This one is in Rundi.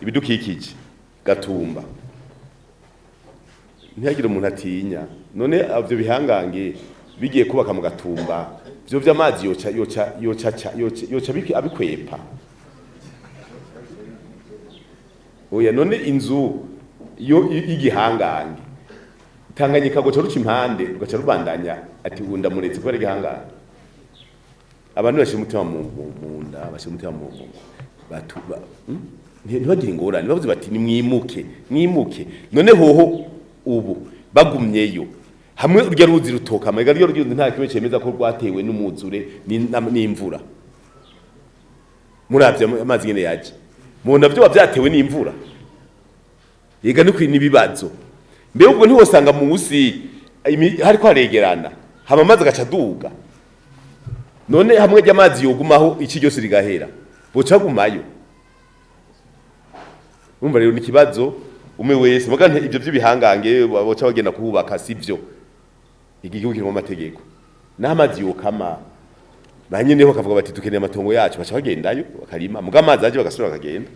ibidukikije Gatumba ntihagire umuntu atinya none avyo bihangange bigiye kubaka mu Gatumba vyo vy'amazi yoca abikwepa oya none inzu yo igihangange Tanganyika goca ruca impande ugaca rubandanya ati unda muretse kubera igihangange abantu bashira umutima mu nda bashira umutima mu batuba ntibagire ingorane bavuze bati ni mwimuke none hoho ubu bagumyeyo hamwe urya ruzi rutoka amega ryo ruzi nta kibe cemeza ko rwatewe n'umuzure n'imvura muravye amazi ngene yaje mubona vyo bavyatewe n'imvura yega no kwini bibazo mbe ubwo ntiwosanga munsi hariko haregerana hama amazi agaca duga none hamwe ry'amazi yogumaho iki cyose rigahera boca gumayo umva rero nikibazo umwe wese muga ivyo by'ibihangange boca bagenda kubaka sivyo igihugu kirimo amategeko n'amazi yokama banyene ho kavuga bati dukeneye amatongo yacu baca bagendayo bakarima muga amazi aje bagasubira bakagenda